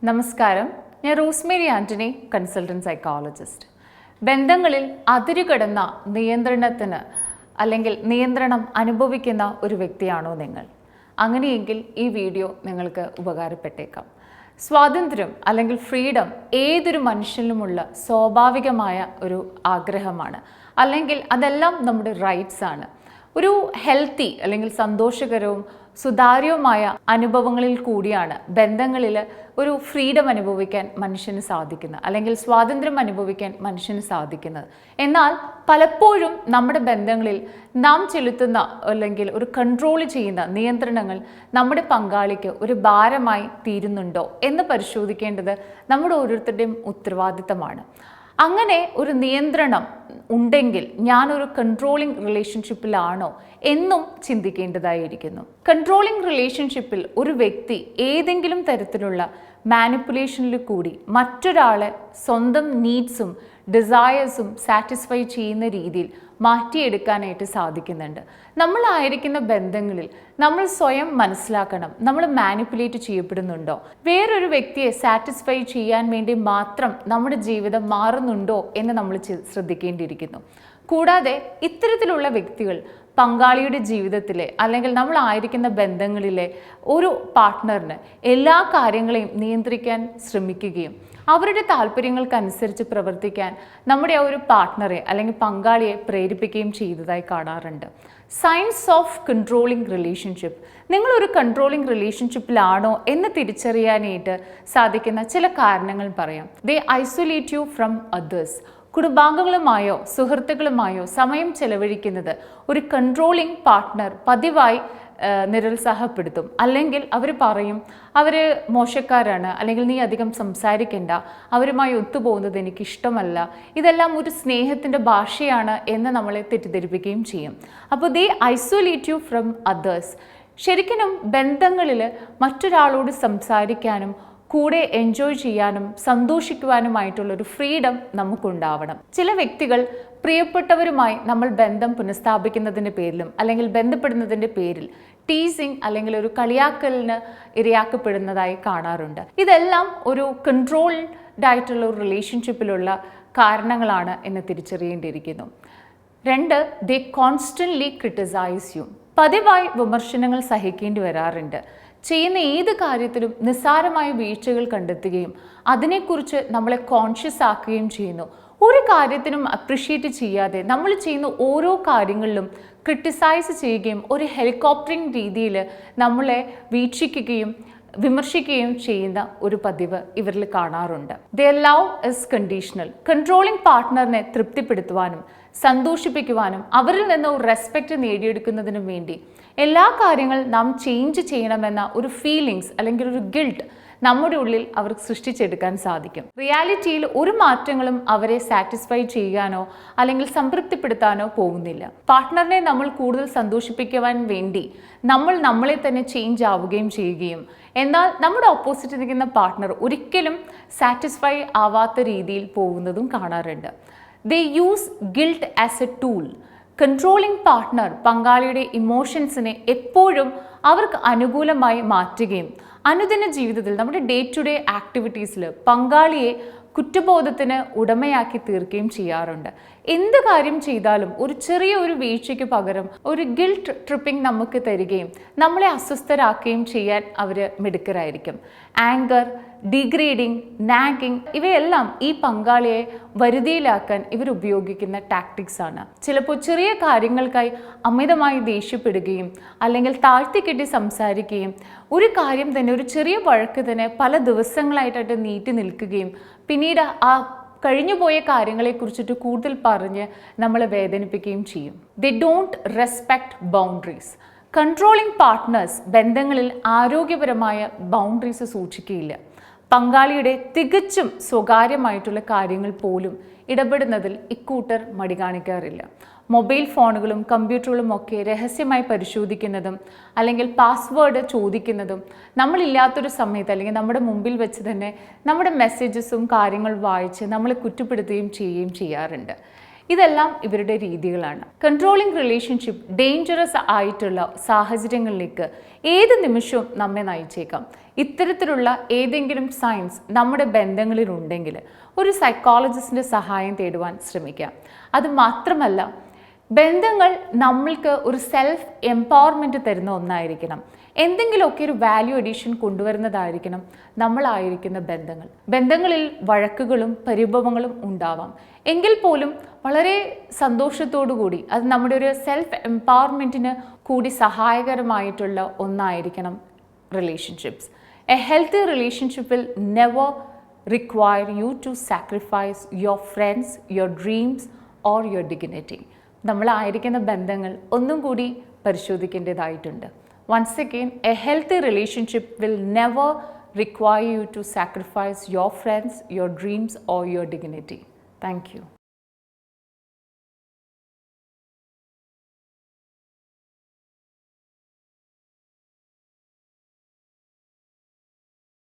നമസ്കാരം, ഞാൻ Rosemary Antony, consultant psychologist. ബന്ധങ്ങളിൽ അതിരുകടന്ന നിയന്ത്രണത്തിന് അല്ലെങ്കിൽ നിയന്ത്രണം അനുഭവിക്കുന്ന ഒരു വ്യക്തിയാണോ നിങ്ങൾ? അങ്ങനെയെങ്കിൽ ഈ വീഡിയോ നിങ്ങൾക്ക് ഉപകാരപ്പെട്ടേക്കാം. സ്വാതന്ത്ര്യം അല്ലെങ്കിൽ ഫ്രീഡം ഏതൊരു മനുഷ്യനിലുമുള്ള സ്വാഭാവികമായ ഒരു ആഗ്രഹമാണ്, അല്ലെങ്കിൽ അതെല്ലാം നമ്മുടെ റൈറ്റ്സ് ആണ്. ഒരു ഹെൽത്തി അല്ലെങ്കിൽ സന്തോഷകരവും സുതാര്യവുമായ അനുഭവങ്ങളിൽ കൂടിയാണ് ബന്ധങ്ങളിൽ ഒരു ഫ്രീഡം അനുഭവിക്കാൻ മനുഷ്യന് സാധിക്കുന്നത്, അല്ലെങ്കിൽ സ്വാതന്ത്ര്യം അനുഭവിക്കാൻ മനുഷ്യന് സാധിക്കുന്നത്. എന്നാൽ പലപ്പോഴും നമ്മുടെ ബന്ധങ്ങളിൽ നാം ചെലുത്തുന്ന അല്ലെങ്കിൽ ഒരു കൺട്രോൾ ചെയ്യുന്ന നിയന്ത്രണങ്ങൾ നമ്മുടെ പങ്കാളിക്ക് ഒരു ഭാരമായി തീരുന്നുണ്ടോ എന്ന് പരിശോധിക്കേണ്ടത് നമ്മുടെ ഓരോരുത്തരുടെയും ഉത്തരവാദിത്തമാണ്. അങ്ങനെ ഒരു നിയന്ത്രണം ഉണ്ടെങ്കിൽ ഞാനൊരു കൺട്രോളിംഗ് റിലേഷൻഷിപ്പിലാണോ എന്നും ചിന്തിക്കേണ്ടതായിരിക്കുന്നു. കൺട്രോളിംഗ് റിലേഷൻഷിപ്പിൽ ഒരു വ്യക്തി ഏതെങ്കിലും തരത്തിലുള്ള മാനിപ്പുലേഷനിൽ കൂടി മറ്റൊരാളെ സ്വന്തം നീഡ്സും ഡിസയേഴ്സും സാറ്റിസ്ഫൈ ചെയ്യുന്ന രീതിയിൽ മാറ്റിയെടുക്കാനായിട്ട് സാധിക്കുന്നുണ്ട്. നമ്മളായിരിക്കുന്ന ബന്ധങ്ങളിൽ നമ്മൾ സ്വയം മനസ്സിലാക്കണം, നമ്മൾ മാനിപ്പുലേറ്റ് ചെയ്യപ്പെടുന്നുണ്ടോ, വേറൊരു വ്യക്തിയെ സാറ്റിസ്ഫൈ ചെയ്യാൻ വേണ്ടി മാത്രം നമ്മുടെ ജീവിതം മാറുന്നുണ്ടോ എന്ന് നമ്മൾ ശ്രദ്ധിക്കേണ്ടിയിരിക്കുന്നു. കൂടാതെ ഇത്തരത്തിലുള്ള വ്യക്തികൾ പങ്കാളിയുടെ ജീവിതത്തിലെ അല്ലെങ്കിൽ നമ്മളായിരിക്കുന്ന ബന്ധങ്ങളിലെ ഒരു പാർട്ട്ണറിന് എല്ലാ കാര്യങ്ങളെയും നിയന്ത്രിക്കാൻ ശ്രമിക്കുകയും അവരുടെ താല്പര്യങ്ങൾക്കനുസരിച്ച് പ്രവർത്തിക്കാൻ നമ്മുടെ ഒരു പാർട്ട്ണറെ അല്ലെങ്കിൽ പങ്കാളിയെ പ്രേരിപ്പിക്കുകയും ചെയ്തതായി കാണാറുണ്ട്. Science of controlling relationship. നിങ്ങളൊരു കൺട്രോളിംഗ് റിലേഷൻഷിപ്പിലാണോ എന്ന് തിരിച്ചറിയാനായിട്ട് സാധിക്കുന്ന ചില കാരണങ്ങൾ പറയാം. ദേ ഐസൊലേറ്റ് യു ഫ്രം അതേഴ്സ്. കുടുംബാംഗങ്ങളുമായോ സുഹൃത്തുക്കളുമായോ സമയം ചെലവഴിക്കുന്നത് ഒരു കൺട്രോളിംഗ് പാർട്ട്ണർ പതിവായി നിരുത്സാഹപ്പെടുത്തും. അല്ലെങ്കിൽ അവർ പറയും, അവർ മോശക്കാരാണ്, അല്ലെങ്കിൽ നീ അധികം സംസാരിക്കണ്ട, അവരുമായി ഒത്തുപോകുന്നത് എനിക്കിഷ്ടമല്ല, ഇതെല്ലാം ഒരു സ്നേഹത്തിൻ്റെ ഭാഷയാണ് എന്ന് നമ്മളെ തെറ്റിദ്ധരിപ്പിക്കുകയും ചെയ്യും. അപ്പോൾ ദേ ഐസൊലേറ്റ് യു ഫ്രം അതേഴ്സ്. ശരിക്കും ബന്ധങ്ങളിൽ മറ്റൊരാളോട് സംസാരിക്കാനും കൂടെ എൻജോയ് ചെയ്യാനും സന്തോഷിക്കുവാനുമായിട്ടുള്ളൊരു ഫ്രീഡം നമുക്കുണ്ടാവണം. ചില വ്യക്തികൾ പ്രിയപ്പെട്ടവരുമായി നമ്മൾ ബന്ധം പുനഃസ്ഥാപിക്കുന്നതിൻ്റെ പേരിലും അല്ലെങ്കിൽ ബന്ധപ്പെടുന്നതിൻ്റെ പേരിൽ ടീസിങ് അല്ലെങ്കിൽ ഒരു കളിയാക്കലിന് ഇരയാക്കപ്പെടുന്നതായി കാണാറുണ്ട്. ഇതെല്ലാം ഒരു കൺട്രോൾഡ് ആയിട്ടുള്ള ഒരു റിലേഷൻഷിപ്പിലുള്ള കാരണങ്ങളാണ് എന്ന് തിരിച്ചറിയേണ്ടിയിരിക്കുന്നു. 2, ദേ കോൺസ്റ്റന്റ്ലി ക്രിട്ടിസൈസ് യു. പതിവായി വിമർശനങ്ങൾ സഹിക്കേണ്ടി വരാറുണ്ട്. ചെയ്യുന്ന ഏത് കാര്യത്തിലും നിസ്സാരമായ വീഴ്ചകൾ കണ്ടെത്തുകയും അതിനെക്കുറിച്ച് നമ്മളെ കോൺഷ്യസ് ആക്കുകയും ചെയ്യുന്നു. ഒരു കാര്യത്തിനും അപ്രിഷ്യേറ്റ് ചെയ്യാതെ നമ്മൾ ചെയ്യുന്ന ഓരോ കാര്യങ്ങളിലും ക്രിട്ടിസൈസ് ചെയ്യുകയും ഒരു ഹെലികോപ്റ്ററിംഗ് രീതിയിൽ നമ്മളെ വീക്ഷിക്കുകയും വിമർശിക്കുകയും ചെയ്യുന്ന ഒരു പതിവ് ഇവരിൽ കാണാറുണ്ട്. Their love is conditional. Controlling പാർട്ട്ണറിനെ തൃപ്തിപ്പെടുത്തുവാനും സന്തോഷിപ്പിക്കുവാനും അവരിൽ നിന്ന് ഒരു റെസ്പെക്റ്റ് നേടിയെടുക്കുന്നതിനും വേണ്ടി എല്ലാ കാര്യങ്ങളും നാം ചേഞ്ച് ചെയ്യണമെന്ന ഒരു ഫീലിങ്സ് അല്ലെങ്കിൽ ഒരു ഗിൽട്ട് നമ്മുടെ ഉള്ളിൽ അവർക്ക് സൃഷ്ടിച്ചെടുക്കാൻ സാധിക്കും. റിയാലിറ്റിയിൽ ഒരു മാറ്റങ്ങളും അവരെ സാറ്റിസ്ഫൈ ചെയ്യാനോ അല്ലെങ്കിൽ സംതൃപ്തിപ്പെടുത്താനോ പോകുന്നില്ല. പാർട്ട്ണറിനെ നമ്മൾ കൂടുതൽ സന്തോഷിപ്പിക്കുവാൻ വേണ്ടി നമ്മൾ നമ്മളെ തന്നെ ചേഞ്ച് ആവുകയും ചെയ്യുകയും എന്നാൽ നമ്മുടെ ഓപ്പോസിറ്റ് നിൽക്കുന്ന പാർട്ട്ണർ ഒരിക്കലും സാറ്റിസ്ഫൈ ആവാത്ത രീതിയിൽ പോകുന്നതും കാണാറുണ്ട്. ദേ use guilt as A tool. Controlling partner പങ്കാളിയുടെ ഇമോഷൻസിനെ എപ്പോഴും അവർക്ക് അനുകൂലമായി മാറ്റുകയും അനുദിന ജീവിതത്തിൽ നമ്മുടെ ഡേ ടു ഡേ ആക്ടിവിറ്റീസിൽ പങ്കാളിയെ കുറ്റബോധത്തിന് ഉടമയാക്കി തീർക്കുകയും ചെയ്യാറുണ്ട്. എന്ത് കാര്യം ചെയ്താലും ഒരു ചെറിയ ഒരു വീഴ്ചയ്ക്ക് പകരം ഒരു ഗിൽട്ട് ട്രിപ്പിംഗ് നമുക്ക് തരികയും നമ്മളെ അസ്വസ്ഥരാക്കുകയും ചെയ്യാൻ അവർ മിടുക്കരായിരിക്കും. ആങ്കർ, ഡിഗ്രേഡിംഗ്, നാഗിങ് ഇവയെല്ലാം ഈ പങ്കാളിയെ വരുതിയിലാക്കാൻ ഇവർ ഉപയോഗിക്കുന്ന ടാക്ടിക്സ് ആണ്. ചിലപ്പോൾ ചെറിയ കാര്യങ്ങൾക്കായി അമിതമായി ദേഷ്യപ്പെടുകയും അല്ലെങ്കിൽ താഴ്ത്തിക്കെട്ടി സംസാരിക്കുകയും ഒരു കാര്യം തന്നെ ഒരു ചെറിയ വഴക്ക് തന്നെ പല ദിവസങ്ങളായിട്ട് നീട്ടി നിൽക്കുകയും പിന്നീട് ആ കഴിഞ്ഞുപോയ കാര്യങ്ങളെക്കുറിച്ചിട്ട് കൂടുതൽ പറഞ്ഞ് നമ്മളെ വേദനിപ്പിക്കുകയും ചെയ്യും. They don't respect boundaries. Controlling partners ബന്ധങ്ങളിൽ ആരോഗ്യപരമായ ബൗണ്ടറീസ് സൂക്ഷിക്കുകയില്ല. പങ്കാളിയുടെ തികച്ചും സ്വകാര്യമായിട്ടുള്ള കാര്യങ്ങൾ പോലും ഇടപെടുന്നതിൽ ഇക്കൂട്ടർ മടി കാണിക്കാറില്ല. മൊബൈൽ ഫോണുകളും കമ്പ്യൂട്ടറുകളും ഒക്കെ രഹസ്യമായി പരിശോധിക്കുന്നതും അല്ലെങ്കിൽ പാസ്വേഡ് ചോദിക്കുന്നതും നമ്മളില്ലാത്തൊരു സമയത്ത് അല്ലെങ്കിൽ നമ്മുടെ മുമ്പിൽ വെച്ച് തന്നെ നമ്മുടെ മെസ്സേജസും കാര്യങ്ങൾ വായിച്ച് നമ്മളെ കുറ്റപ്പെടുത്തുകയും ചെയ്യുകയും ചെയ്യാറുണ്ട്. ഇതെല്ലാം ഇവരുടെ രീതികളാണ്. കൺട്രോളിംഗ് റിലേഷൻഷിപ്പ് ഡേഞ്ചറസ് ആയിട്ടുള്ള സാഹചര്യങ്ങളിലേക്ക് ഏത് നിമിഷവും നമ്മെ നയിച്ചേക്കാം. ഇത്തരത്തിലുള്ള ഏതെങ്കിലും സൈൻസ് നമ്മുടെ ബന്ധങ്ങളിലുണ്ടെങ്കിൽ ഒരു സൈക്കോളജിസ്റ്റിൻ്റെ സഹായം തേടുവാൻ ശ്രമിക്കാം. അത് മാത്രമല്ല, ബന്ധങ്ങൾ നമ്മൾക്ക് ഒരു സെൽഫ് എംപവർമെൻറ്റ് തരുന്ന ഒന്നായിരിക്കണം. എന്തെങ്കിലുമൊക്കെ ഒരു വാല്യൂ അഡീഷൻ കൊണ്ടുവരുന്നതായിരിക്കണം നമ്മളായിരിക്കുന്ന ബന്ധങ്ങൾ. ബന്ധങ്ങളിൽ വഴക്കുകളും പരിഭവങ്ങളും ഉണ്ടാവാം, എങ്കിൽ പോലും വളരെ സന്തോഷത്തോടു കൂടി അത് നമ്മുടെ ഒരു സെൽഫ് എംപവർമെൻറ്റിന് കൂടി സഹായകരമായിട്ടുള്ള ഒന്നായിരിക്കണം relationships. A healthy relationship will never require you to sacrifice your friends, your dreams or your dignity. നമ്മളായിരിക്കുന്ന ബന്ധങ്ങൾ ഒന്നും കൂടി പരിശോധിക്കേണ്ടതായിട്ടുണ്ട്. Once again, a healthy relationship will never require you to sacrifice your friends, your dreams or your dignity. Thank you.